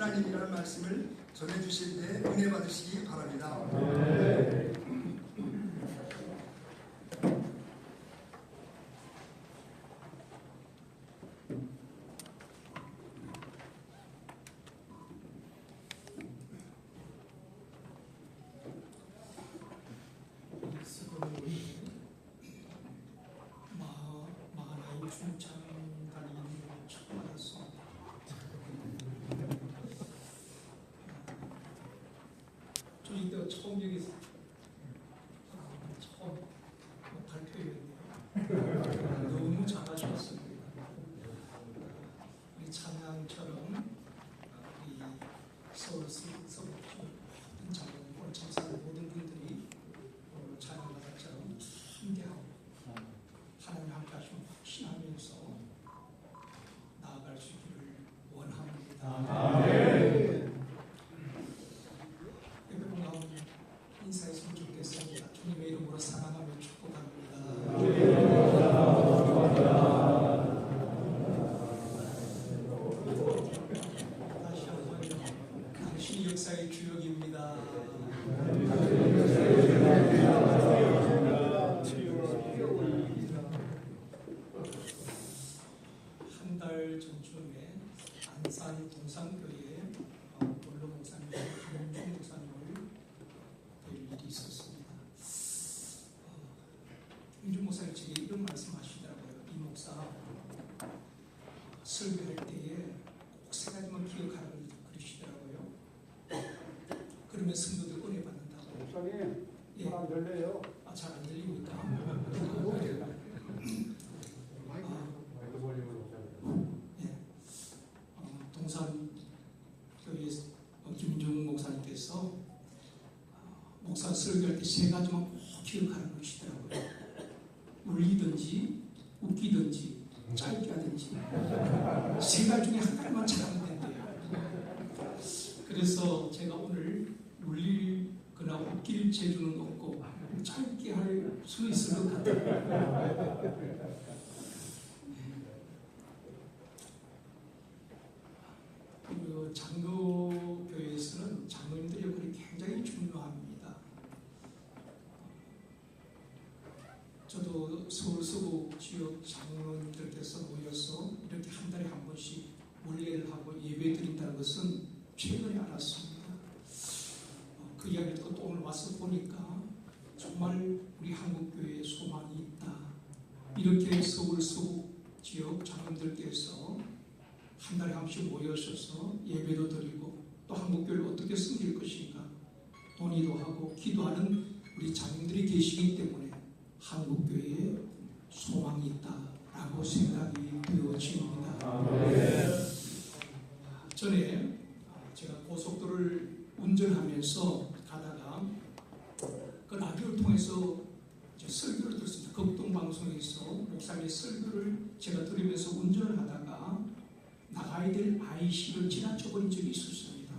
하나님이라는 말씀을 전해주실 때 은혜 받으시기 바랍니다. 저희도 처음 여기서 처음 발표였네요. 너무 잘하셨습니다. 우리 찬양처럼 우리 서울서부터 모든 찬양, 오늘 참사하는 모든 분들이 찬양가처럼 함께하고 하나님 함께 하시면 확신하면서 나아갈 수 있기를 원합니다. 인사했으면 좋겠습니다. 주님의 이름으로 사랑하며 축복합니다. 다시 한번 당신이 역사의 주역입니다. 한 달 전쯤에 안산 동산교회 원로 목사님, 김용중 목사님을 일이 있었습니다. 김준 목사님 제게 이런 말씀하시더라고요. 이 목사 설교할 때에 꼭 세 가지만 기억하라고 그러시더라고요. 그러면 성도들 은혜 받는다고. 목사님, 예. 안 들려요? 잘 안 들립니까? 예. 동산 교회 김준 목사님께서 목사 설교할 때 세 가지만 꼭 기억하는 것이더라고요. 울리든지 웃기든지 짧게 하든지 세 가지 중에 한 가지만 잘하면 된대요. 그래서 제가 오늘 울리거나 웃길 재주는 없고 짧게 할 수 있을 것 같아요. 그리고 장로교회에서는 장로님들 역할이 굉장히 중요합니다. 저도 서울 서구 지역 장로님들께서 모여서 이렇게 한 달에 한 번씩 원례를 하고 예배 드린다는 것은 최근에 알았습니다. 그 이야기를 듣고 또 오늘 와서 보니까 정말 우리 한국교회에 소망이 있다. 이렇게 서울 서구 지역 장로님들께서 한 달에 한 번씩 모여셔서 예배도 드리고 또 한국교회를 어떻게 섬길 것인가 논의도 하고 기도하는 우리 장님들이 계시기 때문에 한국교회에 소망이 있다라고 생각이 되어집니다. 전에 제가 고속도로를 운전하면서 가다가 그 라디오를 통해서 설교를 들었습니다. 극동방송에서 목사님의 설교를 제가 들으면서 운전을 하다가 나가야 될 IC를 지나쳐버린 적이 있었습니다.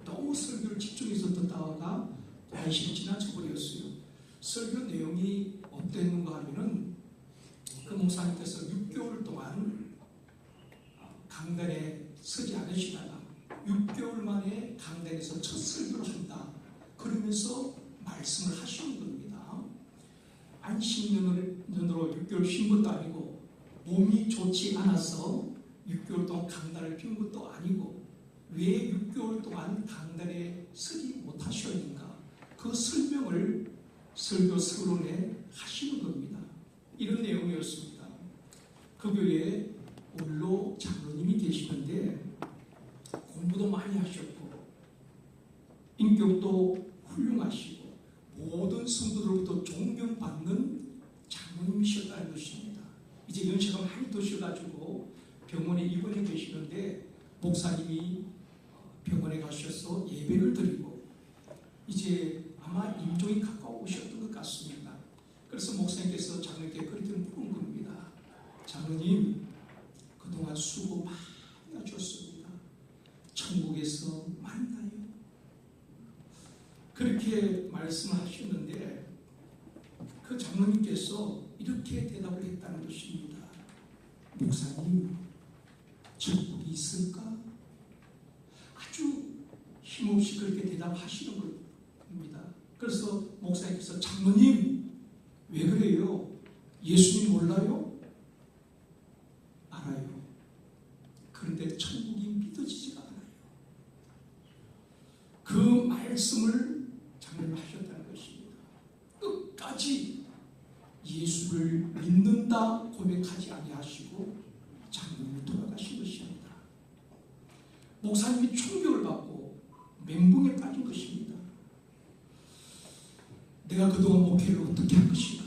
너무 설교를 집중해서 듣다가 IC를 지나쳐버렸어요. 설교 내용이 어땠는가 하면은 그 목사님께서 6개월 동안 강단에 서지 않으시다가 6개월 만에 강단에서 첫 설교를 한다. 그러면서 말씀을 하시는 겁니다. 안식년으로 6개월 쉰 것도 아니고 몸이 좋지 않아서 6개월 동안 강단을 핀 것도 아니고 왜 6개월 동안 강단에 서지 못하셨는가 그 설명을 설교 서론에 하시는 겁니다. 이런 내용이었습니다. 그 교회에 원로 장로님이 계시는데 공부도 많이 하셨고 인격도 훌륭하시고 모든 성도들로부터 존경받는 장로님이셨다는 것입니다. 이제 연세가 많이 드셔가지고 병원에 입원해 계시는데 목사님이 병원에 가셔서 예배를 드리고 이제 아마 임종이 가까우셨던 것 같습니다. 그래서 목사님께서 장로님께 그렇게 물은 겁니다. 장로님, 그동안 수고 많이 하셨습니다. 천국에서 만나요. 그렇게 말씀하셨는데 그 장로님께서 이렇게 대답을 했다는 것입니다. 목사님, 천국이 있을까? 아주 힘없이 그렇게 대답하시는 겁니다. 그래서 목사님께서 장로님 왜 그래요? 예수님 몰라요? 알아요. 그런데 천국이 믿어지지가 않아요. 그 말씀을 장로님 하셨다는 것입니다. 끝까지 예수를 믿는다 고백하지 아니하시고 장로님이 돌아가신 것입니다. 목사님이 충격을 받고 멘붕에 빠진 것입니다. 내가 그동안 목회를 어떻게 한 것인가?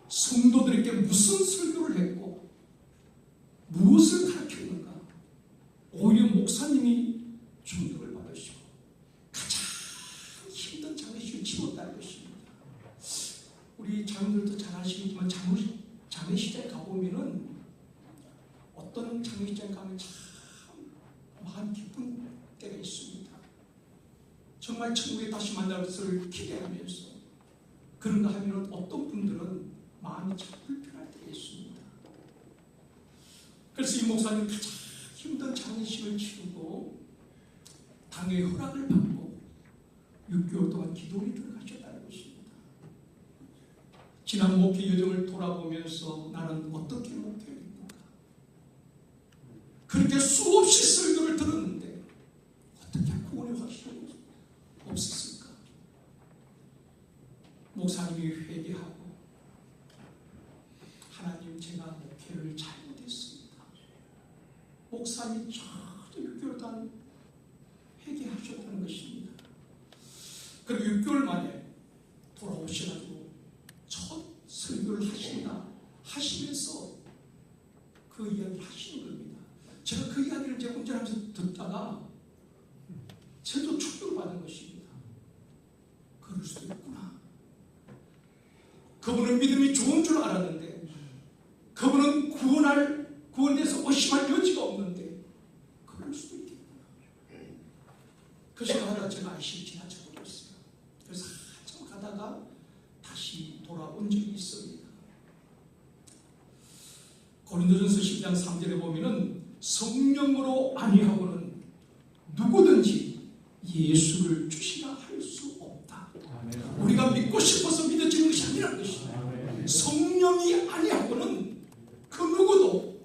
성도들에게 무슨 설교를 했고 무엇을 가르쳤는가? 오히려 목사님이 충격을 받으시고 가장 힘든 장례식을 치렀다는 것입니다. 우리 장로들도 잘 아시겠지만 장례식장에 가보면은 어떤 장례식장에 가면 참 마음 기쁜 때가 있습니다. 정말 천국에 다시 만날 것을 기대하면서 그런가 하면 어떤 분들은 마음이 참 불편할 때가 있습니다. 그래서 이 목사님 가장 힘든 장례식을 치르고 당의 허락을 받고 6개월 동안 기도에 들어가셨다는 것입니다. 지난 목회 여정을 돌아보면서 나는 어떻게 목회를 했는가? 그렇게 수없이 설교를 들었는데 어떻게 구원의 확신이 없었을까? 목사님이 회개하고 하나님 제가 목회를 잘못했습니다. 목사님이 저도 6개월 동안 회개하셨다는 것입니다. 그리고 6개월 만에 돌아오셔가지고 첫 설교를 하시면서 그 이야기를 하시는 겁니다. 제가 그 이야기를 제가 운전하면서 듣다가 저도 충격을 받은 것입니다. 그럴 수도 있구나. 그분은 믿음이 좋은 줄 알았는데 그분은 구원돼서 의심할 여지가 없는데 그럴 수도 있겠구나. 그 생각을 제가 아시게 지나쳐버렸어요. 그래서 한참 가다가 다시 돌아온 적이 있습니다. 고린도전서 10장 3절에 보면은 성령으로 아니하고는 누구든지 예수를 주시라 할 수 없다. 우리가 믿고 싶어서 믿어지는 것이 아니라는 것입니다. 성령이 아니하고는 그 누구도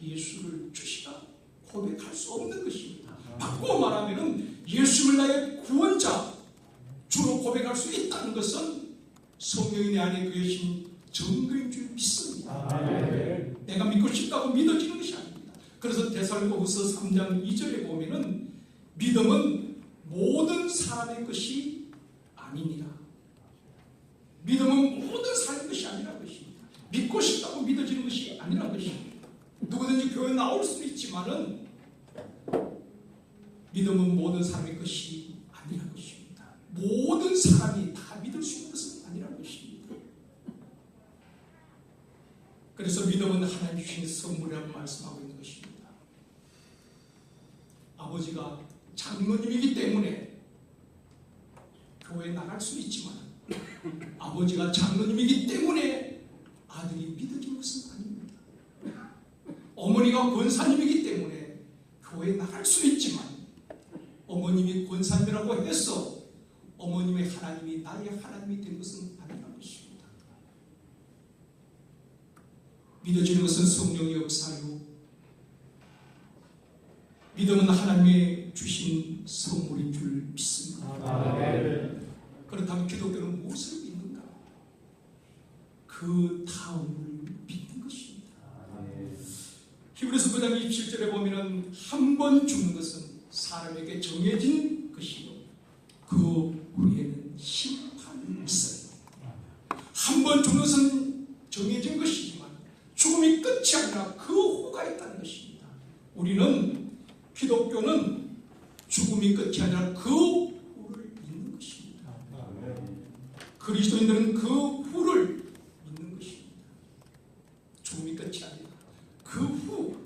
예수를 주시라 고백할 수 없는 것입니다. 바꾸어 말하면 예수를 나의 구원자 주로 고백할 수 있다는 것은 성령이 내 안에 계신 증거인 줄 믿습니다. 내가 믿고 싶다고 믿어지는 것이 아닙니다. 그래서 데살로니가후서 3장 2절에 보면은 믿음은 모든 사람의 것이 아니니라. 믿음은 모든 사람의 것이 아니라는 것입니다. 믿고 싶다고 믿어지는 것이 아니라는 것입니다. 누구든지 교회에 나올 수도 있지만은 믿음은 모든 사람의 것이 아니라는 것입니다. 모든 사람이 다 믿을 수 있는 것은 아니라는 것입니다. 그래서 믿음은 하나님 주신 선물이라고 말씀하고 있는 것입니다. 아버지가 장로님이기 때문에 교회에 나갈 수 있지만 아버지가 장로님이기 때문에 아들이 믿어지는 것은 아닙니다. 어머니가 권사님이기 때문에 교회에 나갈 수 있지만 어머님이 권사님이라고 해서 어머님의 하나님이 나의 하나님이 된 것은 아니라는 것입니다. 믿어지는 것은 성령의 역사요, 믿음은 하나님의 주신 선물인 줄 믿습니다. 그렇다면 기독교는 무엇을 믿는가? 그 다음을 믿는 것입니다. 히브리서 9장 27절에 보면 한 번 죽는 것은 사람에게 정해진 것이요 그 후에는 심판이 있어요. 한 번 죽는 것은 정해진 것이지만 죽음이 끝이 아니라 그 후가 있다는 것입니다. 우리는 기독교는 죽음이 끝이 아니라 그 후를 믿는 것입니다. 그리스도인들은 그 후를 믿는 것입니다. 죽음이 끝이 아니라 그 후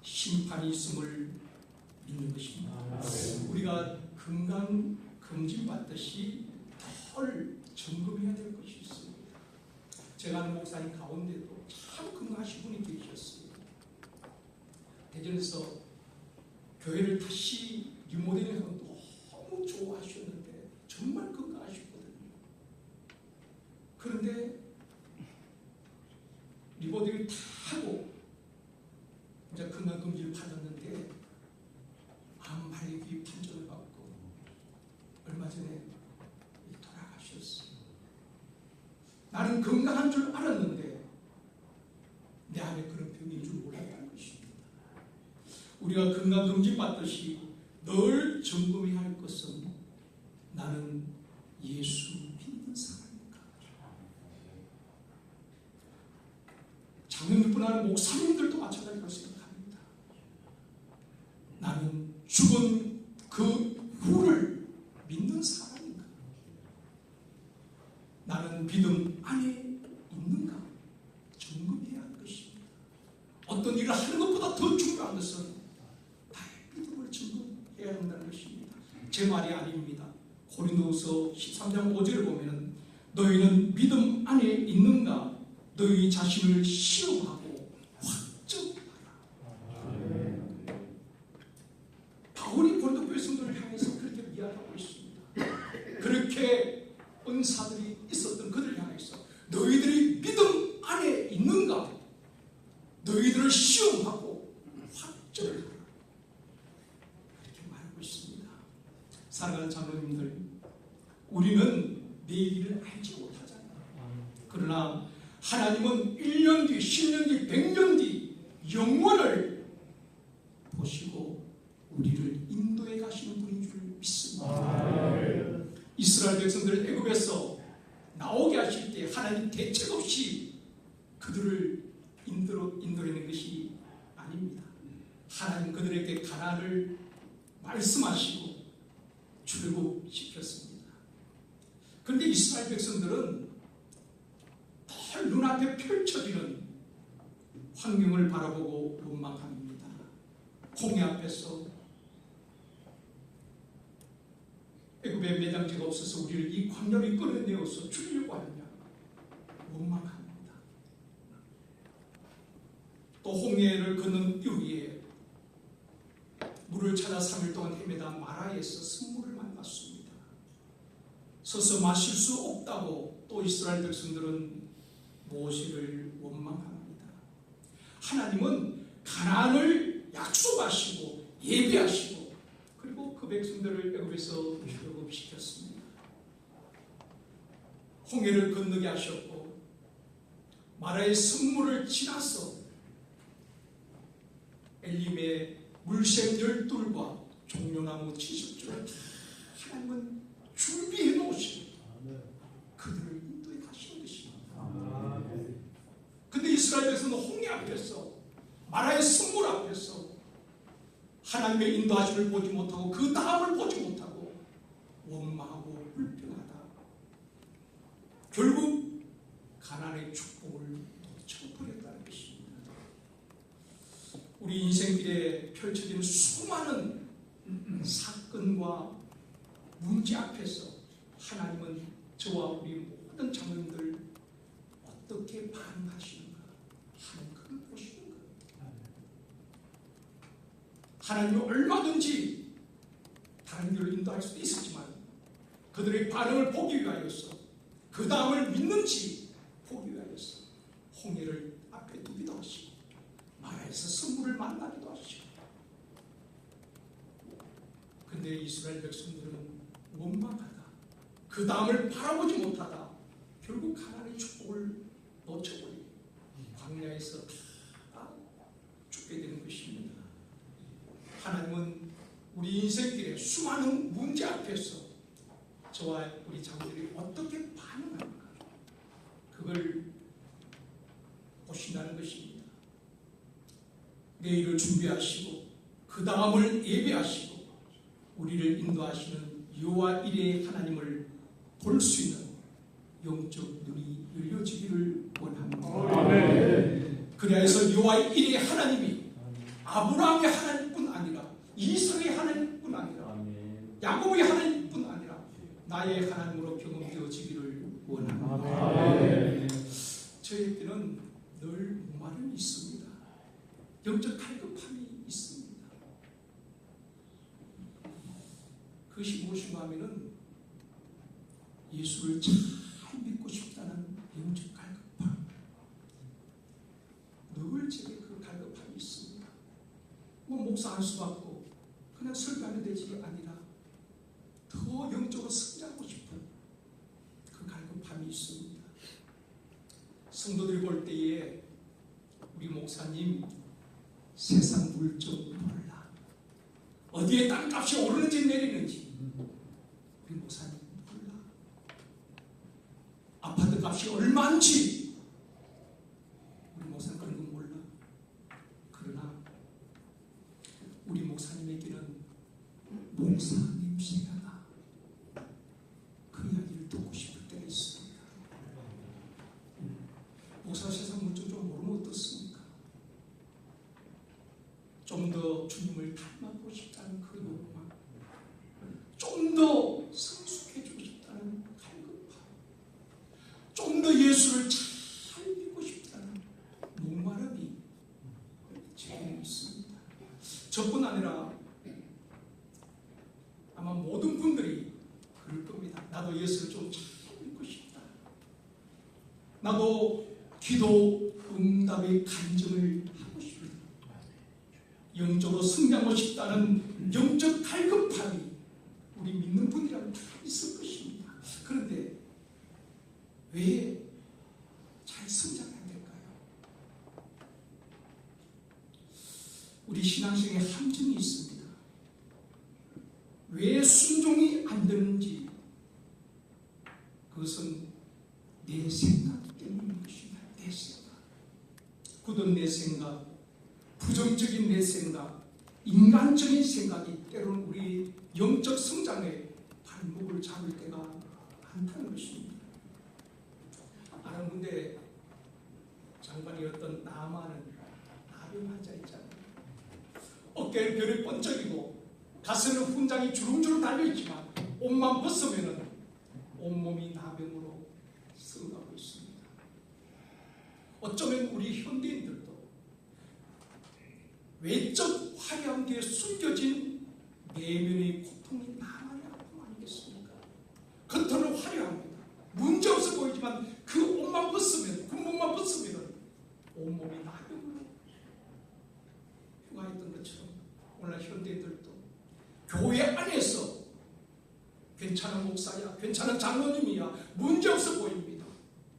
심판이 있음을 믿는 것입니다. 우리가 건강 검진 받듯이 덜 점검해야 될 것이 있습니다. 제가 아는 목사님 가운데도 참 건강하신 분이 계셨어요. 대전에서 교회를 다시 리모델링하고 너무 좋아하셨는데 정말 건강하셨거든요. 그런데 리모델링 다 하고 이제 건강검진을 받았는데 암 발기 판정을 받고 얼마 전에 돌아가셨어요. 나는 건강한 줄 알았는데 내 안에 그런 병인 줄 몰랐다는 것입니다. 우리가 건강검진 받듯이 늘 점검해야 할 것은 나는 예수 믿는 사람인가. 장로님뿐 아니라 목사님들도 마찬가지라고 생각합니다. 나는 죽은 그 후를 믿는 사람인가. 나는 믿음 안에 있는가 점검해야 할 것입니다. 어떤 일을 하는 것보다 더 중요한 것은 나의 믿음을 점검해야 한다는 것입니다. 제 말이 아닙니다. 고린도후서 13장 5절을 보면 너희는 믿음 안에 있는가 너희 자신을 시험하고 확정하라. 바울이 고린도 교회 성도를 향해서 그렇게 이야기하고 있습니다. 그렇게 은사들이 있었던 그들을 향해서 너희들이 믿음 안에 있는가 너희들을 시험하고 확정을 하라. 그렇게 말하고 있습니다. 사랑하는 장로님들, 우리는 내일을 알지 못하잖아요. 그러나 하나님은 1년 뒤, 10년 뒤, 100년 뒤 영원을 보시고 우리를 인도해 가시는 분인 줄 믿습니다. 이스라엘 백성들을 애굽에서 나오게 하실 때 하나님 대책 없이 그들을 인도하는 것이 아닙니다. 하나님 그들에게 가나안을 말씀하시고 출애굽시켰습니다. 그런데 이스라엘 백성들은 늘 눈앞에 펼쳐지는 환경을 바라보고 원망합니다. 홍해 앞에서 애굽에 매장지가 없어서 우리를 이 광야로 이끌어내어서 죽이려고 하느냐 원망합니다. 또 홍해를 걷는 이후에 물을 찾아 3일 동안 헤매다 마라에서 쓴물을 만났습니다. 서서 마실 수 없다고 또 이스라엘 백성들은 모세를 원망합니다. 하나님은 가나안을 약속하시고 예비하시고 그리고 그 백성들을 애굽에서 출애굽시켰습니다. 홍해를 건너게 하셨고 마라의 쓴물을 지나서 엘림의 물샘 12과 종려나무 70줄을 하나님은 준비해 놓으시고 그들을 인도해 가시는 것입니다. 근데 이스라엘 백성은 홍해 앞에서 마라의 쓴물 앞에서 하나님의 인도하심을 보지 못하고 그 다음을 보지 못하고 원망하고 불평하다 결국 가나안의 축복을 놓쳐버렸다는 것입니다. 우리 인생길에 펼쳐지는 수많은 사건과 문제 앞에서 하나님은 저와 우리 모든 장로님들 어떻게 반응하시는가 하는 그걸 보시는 거예요. 하나님이 얼마든지 다른 길로 인도할 수도 있었지만 그들의 반응을 보기 위하여서 그 다음을 믿는지 보기 위하여서 홍해를 앞에 두기도 하시고 마라에서 선물을 만나기도 하시고 근데 이스라엘 백성들은 원망하다 그 다음을 바라보지 못하다 결국 가나안의 축복을 놓쳐버리고 광야에서 다 죽게 되는 것입니다. 하나님은 우리 인생길에 수많은 문제 앞에서 저와 우리 자녀들이 어떻게 반응하는가 그걸 보신다는 것입니다. 내일을 준비하시고 그 다음을 예배하시고 우리를 인도하시는 여호와 이레의 하나님을 볼 수 있는 영적 눈이 열려지기를 원합니다. 아멘. 그래서 여호와 이레의 하나님이 아브라함의 하나님뿐 아니라 이삭의 하나님뿐 아니라 야곱의 하나님뿐 아니라 나의 하나님으로 경험되어지기를 원합니다. 저에게는 늘 목마름이 있습니다. 영적 갈급함이 있습니다. 그것이 무엇인가 하면은 예수를 잘 믿고 싶다는 영적 갈급함. 늘 제게 그 갈급함이 있습니다. 뭐 목사 할 수 없고 그냥 설교하면 되지 아니라 더 영적으로 성장하고 싶은 그 갈급함이 있습니다. 성도들이 볼 때에 우리 목사님 세상 물정 몰라. 어디에 땅값이 오르는지 내리는지 우리 목사님 몰라. 아파트 값이 얼마인지 우리 목사님 그런 건 몰라. 그러나 우리 목사님에게는 목사 냄새가 나. 그 이야기를 듣고 싶을 때가 있습니다. 목사 세상 물정 좀 모르면 어떻습니까? 좀 더 주님을 닮아보고 싶다는 그 욕망, 좀 더 성숙해지고 싶다는 갈급함, 좀 더 예수를 잘 믿고 싶다는 목마름이 제게 있습니다. 저뿐 아니라 아마 모든 분들이 그럴 겁니다. 나도 예수를 좀 잘 믿고 싶다. 나도 기도 응답의 간증을 하고 싶다. 영적으로 성장하고 싶다는 영적 갈급함이 우리 믿는 분이라면 다 있을 것입니다. 그런데 왜 잘 성장해야 될까요? 우리 신앙생에 함정이 있습니다. 왜 순종이 안 되는지 그것은 내 생각 때문인 것입니다. 내 생각. 굳은 내 생각, 부정적인 내 생각, 인간적인 생각이 때로는 우리 영적 성장에 발목을 잡을 때가 많다는 것입니다. 아는 군대 장관이었던 나만은 나병 환자 있잖아요. 어깨에 별이 번쩍이고 가슴에 훈장이 주름주름 달려있지만 옷만 벗으면 온몸이 나병으로 썩어가고 있습니다. 어쩌면 우리 현대인들도 외적 화려한 뒤에 숨겨진 내면의 고통이 나만의 아픔 아니겠습니까? 겉으로 화려합니다. 문제없어 보이지만 그 옷만 벗으면, 군복만 벗으면 온몸이 나병으로 휴가했던 것처럼 오늘날 현대인들도 교회 안에서 괜찮은 목사야, 괜찮은 장로님이야, 문제없어 보입니다.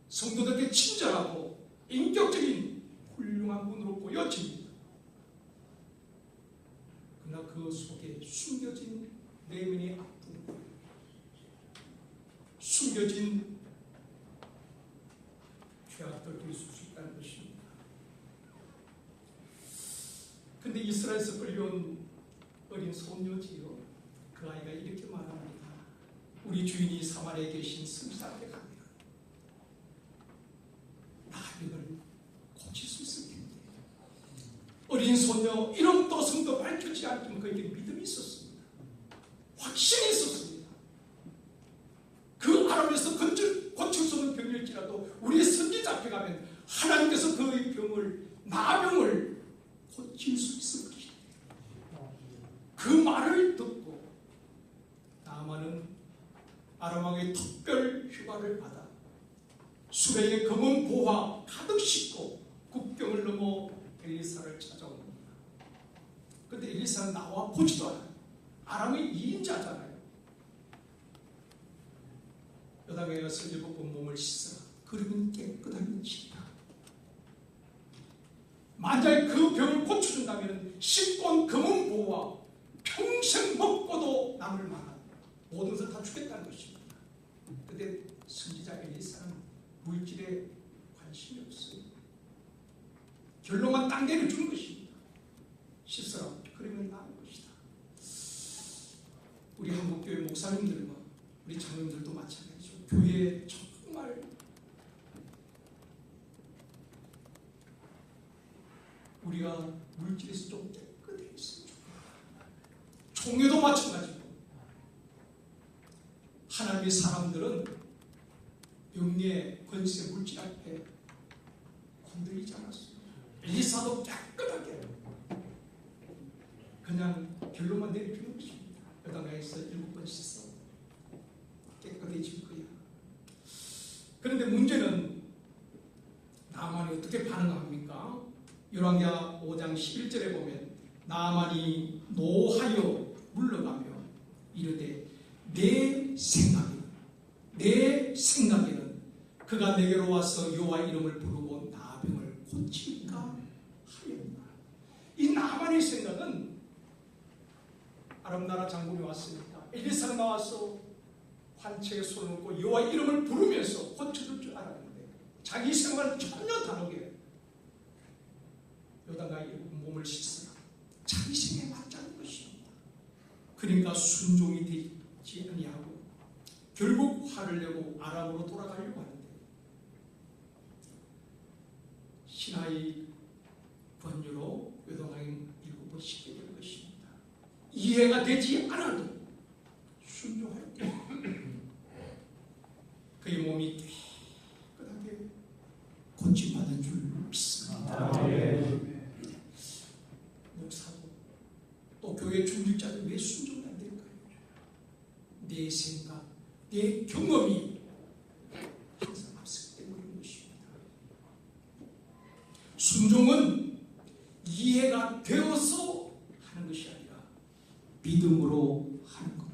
성도들에게 친절하고 인격적인 훌륭한 분으로 보여집니다. 그러나 그 속에 숨겨진 내면의 아픔, 숨겨진 죄악들도 있을 수 있다는 것입니다. 근데 이스라엘에서 끌려온 어린 소녀지요, 그 아이가 이렇게 말합니다. 우리 주인이 사마리아에 계신 선지자 앞에 가면 나병을 고칠 수 있을 텐데. 어린 소녀 이름도 성도 밝혀지지 않지만 그에게 믿음이 있었습니다. 확신이 있었습니다. 그 아람에서 고칠 수 없는 병일지라도 우리 선지자 앞에 가면 하나님께서 그의 병을, 나병을 고칠 수 있을 것이다. 그 말을 듣고 나아만은 아람 왕의 특별 휴가를 받아 수레에 검은 보화 가득 싣고 국경을 넘어 엘리사를 찾아옵니다. 그런데 엘리사는 나와 보지도 않아요. 아람의 2인자잖아요. 여당에 가서 7번 몸을 씻어라. 그러면 깨끗해진다. 만약 그 병을 고쳐준다면 씻고 온 검은 보화 평생 먹고도 남을 만한 모든 것을 다 주겠다는 것입니다. 그런데 선지자 엘리사는 물질에 관심이 없어요. 결론만 단계를 주는 것입니다. 씻어라. 그러면 나을 것이다. 우리 한국교회 목사님들과 우리 장로님들도 마찬가지죠. 교회에 정말 우리가 물질에서 좀 깨끗해졌으면 좋겠다. 총회도 마찬가지고 하나님의 사람들은 명예, 권세, 물질 앞에 건드리지 않았어요. 엘리사도 깨끗하게 그냥 결론만 내리주는 것입니다. 요단강에서 7번 씻어 깨끗해질 거야. 그런데 문제는 나만이 어떻게 반응합니까? 열왕기하 5장 11절에 보면 나만이 노하여 물러가며 이르되 내 생각에는 그가 내게로 와서 여호와 이름을 부르고 나병을 고칠까 하였나. 이 나만의 생각은 아람나라 장군이 왔으니까 엘리사가 나와서 환책에 손을 얹고 여호와 이름을 부르면서 고쳐줄 줄 알았는데 자기 생각은 전혀 다르게 요단강에 몸을 씻으라. 자기 생각에 맞지 않은 것입니다. 그러니까 순종이 되지 아니하고 결국 화를 내고 아람으로 돌아가려고 하는데 신하의 권유로 요단강에 7번 씻게 될 것입니다. 이해가 되지 않아도 순종할 때 그의 몸이 깨끗하게 고침받은 줄 믿습니다. 목사도 또 교회 중직자도 왜 순종이 안 될까요? 내 생각, 내 경험이 항상 앞서기 때문인 것입니다. 순종은 이해가 되어서 하는 것이 아니라 믿음으로 하는 겁니다.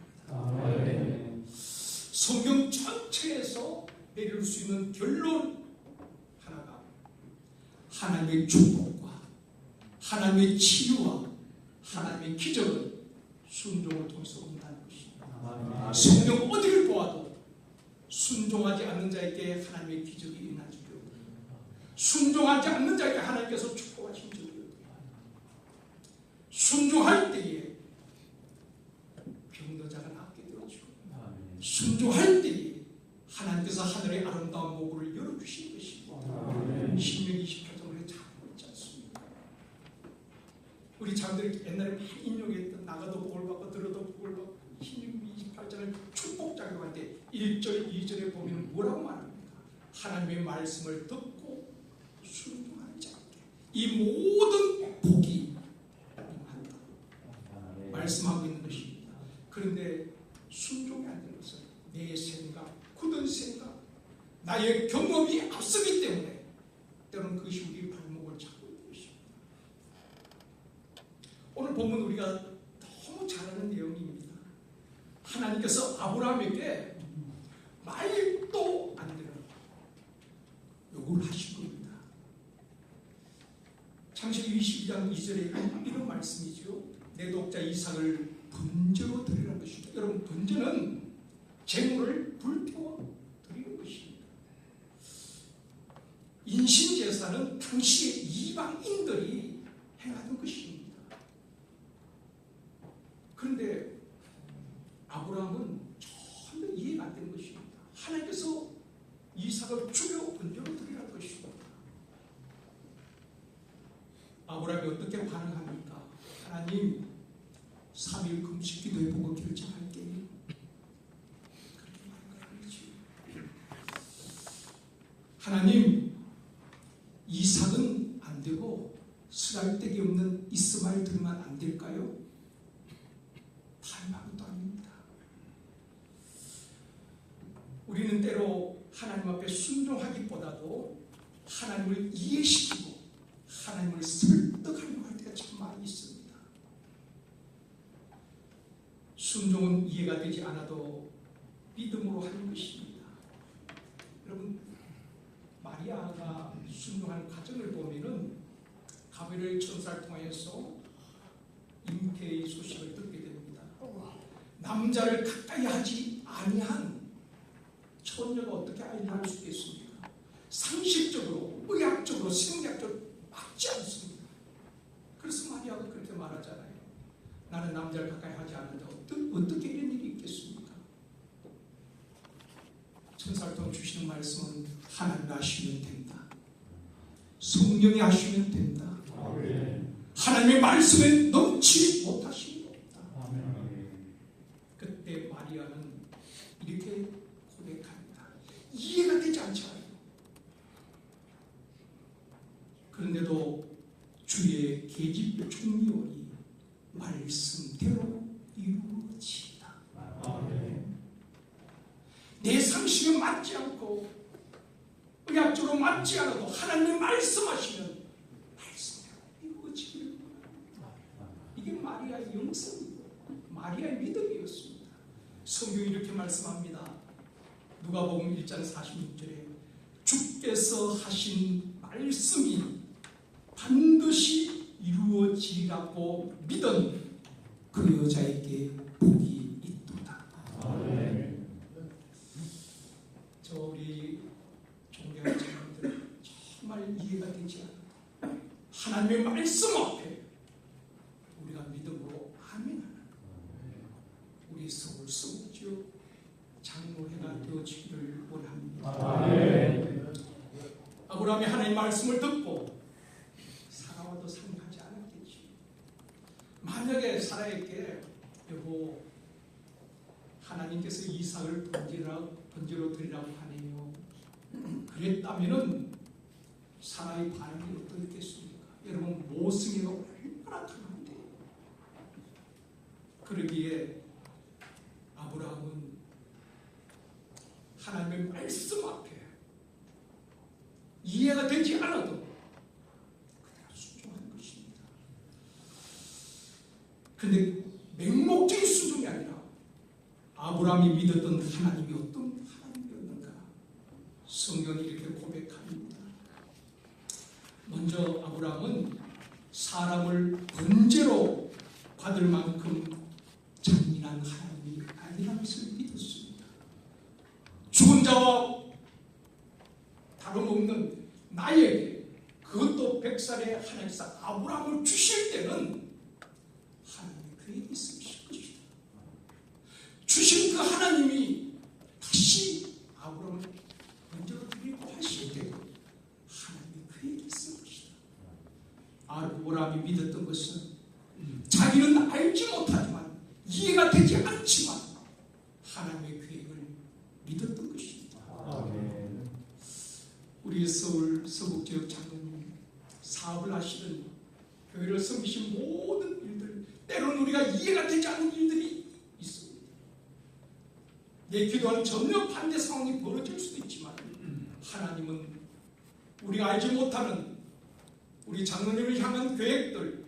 성경 전체에서 내릴 수 있는 결론 하나가 하나님의 축복과 하나님의 치유와 하나님의 기적은 순종을 통해서 온다는 것입니다. 성경 어디를 보아도 순종하지 않는 자에게 하나님의 기적이 일어나지 않습니다. 순종하지 않는 자에게 하나님께서 축복하신 적이 없습니다. 순종할 때에 병노자가 낫게 되어지고 순종할 때에 하나님께서 하늘의 아름다운 목을 열어주신 것입니다. 신명기 28장을 잘 보지 않습니까? 우리 자녀들이 옛날에 많이 인용했던 나가도 복을 받고 들어도 복을 받고 신명기 28장을 축복장을 할 때 1절 2절에 보면 뭐라고 말합니까? 하나님의 말씀을 듣고 순종하는 자에게 이 모든 복이 임한다 말씀하고 있는 것입니다. 그런데 순종이 안 되는 것은 내 생각, 굳은 생각, 나의 경험이 앞서기 때문에 때로는 그것이 우리 발목을 잡고 있는 것입니다. 오늘 보면 우리가 너무 잘 아는 내용입니다. 하나님께서 아브라함에게 말도 안 되는 요구를 하신 겁니다. 창세기 22장 2절에 이런 말씀이죠. 내 독자 이삭을 번제로 드리라는 것입니다. 여러분, 번제는 재물을 불태워 드리는 것입니다. 인신제사는 당시의 이방인들이 행하던 것입니다. 그런데 아브라함은 전혀 이해가 안 되는 것입니다. 하나님께서 이삭을 죽여 번제로 드리라는 것입니다. 아브라함이 어떻게 반응합니까? 하나님 3일 금식 기도해보고 결정할게요. 그렇게 말하는 거죠. 하나님 이삭은 안 되고 쓰잘데기 없는 이스마엘 들만 안 될까요? 다른 것도 아닙니다. 우리는 때로 하나님 앞에 순종하기보다도 하나님을 이해시키고 하나님을 설득하려고 할 때가 참 많이 있습니다. 순종은 이해가 되지 않아도 믿음으로 하는 것입니다. 여러분, 마리아가 순종하는 과정을 보면은 가브리엘 천사를 통해서 잉태의 소식을 듣게 됩니다. 남자를 가까이 하지 아니한 처녀가 어떻게 아이를 낳을 수 있겠습니까? 상식적으로, 의학적으로, 생리학적으로 맞지 않습니다. 그래서 마리아가 그렇게 말하잖아요. 나는 남자를 가까이 하지 않는다. 어떻게 이런 일이 있겠습니까? 천사를 통해 주시는 말씀은 하나님이 하시면 된다. 성령이 하시면 된다. 하나님의 말씀에 넘치지 못하시는 없다. 그때 마리아는 이렇게 고백합니다. 이해가 되지 않잖아요. 그런데도 주의 계집 총리원이 말씀대로 이루어지 상식에 맞지 않고 의학적으로 맞지 않아도 하나님이 말씀하시면 말씀대로 이루어지기를 원합니다. 이게 마리아의 영성이고 마리아의 믿음이었습니다. 성경이 이렇게 말씀합니다. 누가복음 1장 46절에 주께서 하신 말씀이 반드시 이루어지리라고 믿은 그 여자에게 복이 있도다. 아멘. 저 우리 존경하는 친구들 정말 이해가 되지 않아요. 하나님의 말씀 앞에 우리가 믿음으로 아멘하는 우리 서울 서울지역 장로회가 되어지기를 원합니다. 아멘. 아브라함이 하나님의 말씀을 듣고 사라와도 상하지 않았겠지. 만약에 사라에게 여보 하나님께서 이삭을 번제로 드리라고 하네요. 그랬다면은 사라의 반응이 어떻겠습니까? 여러분 모승이가 얼마나 강한데. 그러기에 아브라함은 하나님의 말씀 앞에 이해가 되지 않아도 그대로 순종한 것입니다. 그런데 맹목적인 순종이 아니라 아브라함이 믿었던 하나님이 어떤 하나님이었는가 성경이 이렇게 고백합니다. 먼저 아브라함은 사람을 번제로 받을 만큼 잔인한 하나님이 아니라는 것을 믿었습니다. 죽은 자와 다름없는 나에게 그것도 100살에 하나님께서 아브라함을 주실 때는 하나님이 그에게 있으실 것이다. 주신 그 하나님이 다시 아브라함을 번제로 드리고 하실 때 하나님이 그에게 있을 것이다. 아브라함이 믿었던 것은 자기는 알지 못하지만 이해가 되지 않지만 하나님의 계획을 믿었던 것입니다. 아멘. 우리 서울 서북지역 장로님 사업을 하시는 교회를 섬기신 모든 일들 때로는 우리가 이해가 되지 않는 일들이 있습니다. 내 기도와는 전혀 반대 상황이 벌어질 수도 있지만 하나님은 우리가 알지 못하는 우리 장로님을 향한 계획들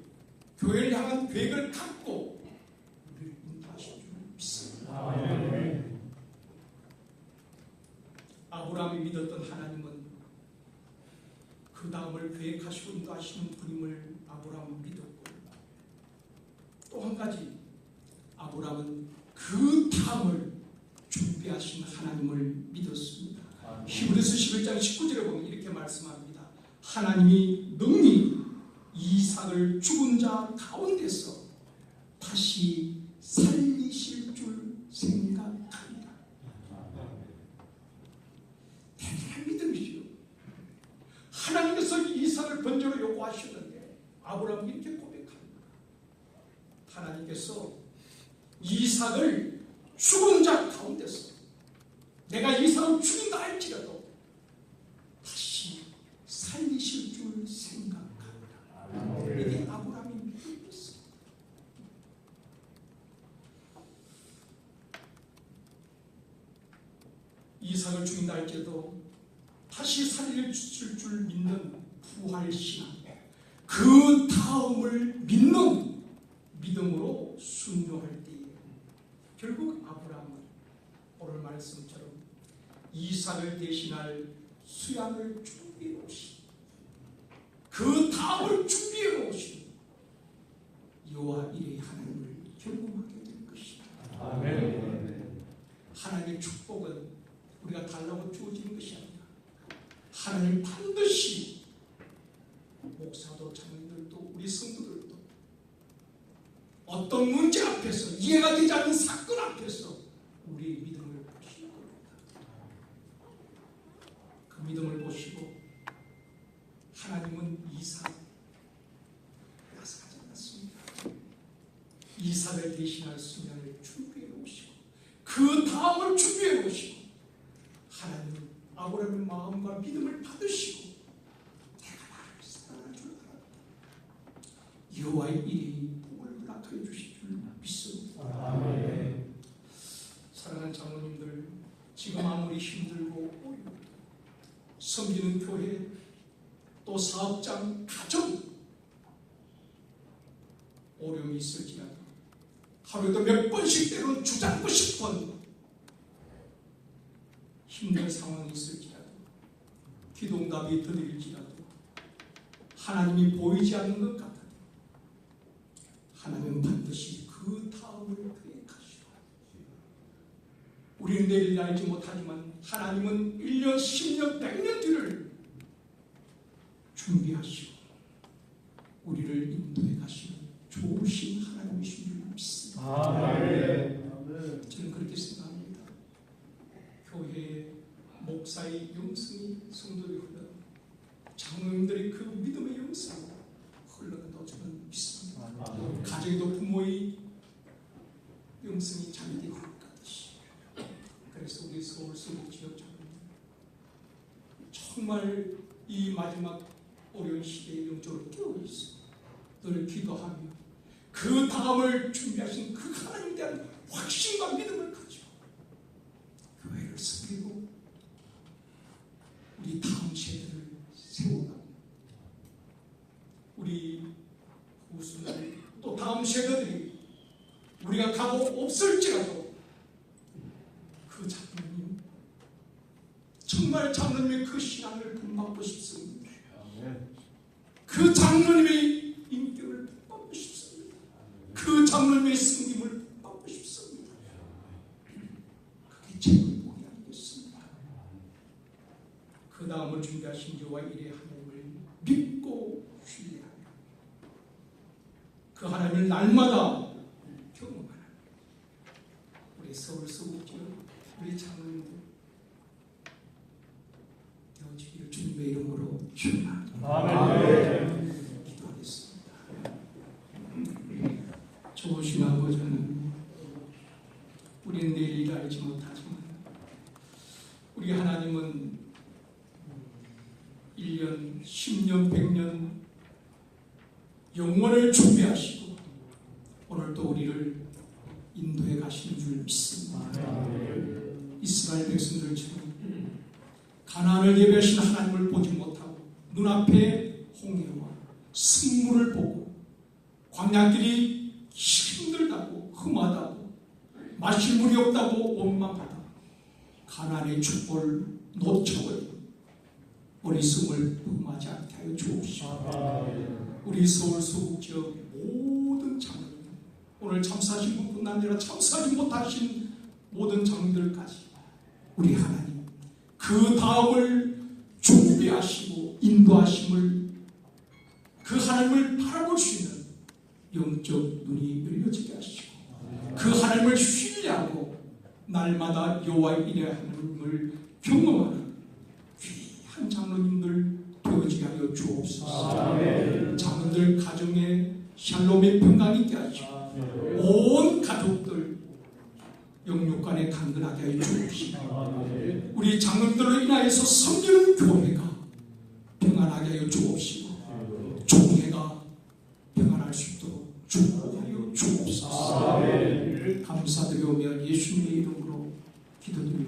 교회를 향한 계획을 갖고 우리를 인도하실 줄 믿습니다. 아멘. 아브라함이 믿었던 하나님은 그 다음을 계획하시고 인도하시는 분임을 아브라함은 믿었고 또 한 가지 아브라함은 그 다음을 준비하신 하나님을 믿었습니다. 히브리서 11장 19절에 보면 이렇게 말씀합니다. 하나님이 능히 이삭을 죽은 자 가운데서 다시 살리실 줄 생각합니다. 대단한 믿음이죠. 하나님께서 이삭을 번제로 요구하셨는데 아브라함이 이렇게 고백합니다. 하나님께서 이삭을 죽은 자 가운데서 내가 이삭을 죽인다 할지라도 다시 살리실 줄 생각합니다. 이게 아브라함의 믿음이었습니다. 이삭을 죽인다 할지라도 다시 살려주실 줄 믿는 부활신앙, 그 다음을 믿는 믿음으로 순종할 때에 결국 아브라함은 오늘 말씀처럼 이삭을 대신할 수양을 준비해 놓으신 그 다음을 준비해 놓으신 여호와 이레의 하나님을 경험하게 될 것입니다. 아멘. 하나님의 축복은 우리가 달라고 주어지는 것이 아니라 하나님 반드시 목사도 장로들도 우리 성도들도 어떤 문제 앞에서 이해가 되지 않는 사건 앞에서 우리의 믿음을 보시는 겁니다. 그 믿음을 보시고 하나님은 이삭 야속하지 않았습니다. 이삭을 대신할 수명을 준비해 놓으시고 그 다음을 준비해 놓으시고 하나님은 아브라함의 마음과 믿음을 받으시고 내가 나를 사랑할 줄 알았다. 여호와의 일이 복을 허락하여 주실 줄 믿습니다. 아멘. 사랑하는 장로님들 지금 아무리 힘들고 어려워도 섬기는 교회, 또 사업장, 가정 어려움이 있을지라도 하루에도 몇 번씩 때론 주장고 싶은 힘든 상황이 있을지라도 기도응답이 더딜지라도 하나님이 보이지 않는 것 같아도 하나님은 반드시 그 다음을 계획하시고 우리는 내일 알지 못하지만 하나님은 1년, 10년, 100년 뒤를 준비하시고 우리를 인도해 가시는 좋으신 하나님이신 줄 믿습니다. 저는 그렇게 생각합니다. 교회의 목사의 영성이 성도들이 흘러 장로님들이 그 믿음의 영성이 흘러간다고 저는 믿습니다. 가정에도 부모의 영성이 자녀에게 흘러가듯이 그래서 우리 서울서울 지역 장로님 정말 이 마지막 어려운 시대에 영적으로 깨어있어 늘 기도하며 그 다음을 준비하신 그 하나님에 대한 확신과 믿음을 가지고 교회를 섬기고 우리 다음 세대를 세워가고 우리 후손들 또 다음 세대들이 우리가 가고 없을지라도 그 장로님 정말 장로님의 그 신앙을 본받고 싶습니다. 그 장로님의 인격을 본받고 싶습니다. 그 장로님의 승림을 본받고 싶습니다. 그게 최고의 복이 아니겠습니까? 그 다음을 준비하신 여호와 이레 하나님을 믿고 신뢰하며 그 하나님을 날마다 경험하는 우리 서울 서구지역 우리 장로님들 되어지기를 주님의 이름으로 축원합니다. 기도하겠습니다. 좋으신 아버지는 우리는 내일 알지 못하지만 우리 하나님은 1년, 10년, 100년 영원을 준비하시고 오늘도 우리를 인도해 가시는 줄 믿습니다. 이스라엘 백성들처럼 가나안을 예배하신 하나님을 보지 못하고 눈앞에 홍해와 승물을 보고 광야길이 힘들다고 험하다고 마실 물이 없다고 원망하다 가나안의 축복을 놓쳐버리고 어리석음을 범하지 않게 하여 주옵시고 우리 서울 서구 지역 모든 장로님 오늘 참사하신 분뿐 아니라 참사하지 못하신 모든 장로들까지 우리 하나님 그 다음을 준비하시고 인도하심을 그 하나님을 바라볼 수 있는 영적 눈이 열려지게 하시고 그 하나님을 신뢰하고 날마다 여호와 이레 하나님을 경험하는 귀한 장로님들 되어지게 하여 주옵소서. 장로들 가정에 샬롬의 평강이 있게 하시고 온 가족들 영육간에 강건하게 하여 주옵시고 우리 장로들로 인하여서 섬기는 교회가 평안하게 하여 주옵시고 종회가 평안할 수 있도록 축복하여 주옵소서. 감사드리오며 예수님의 이름으로 기도드립니다.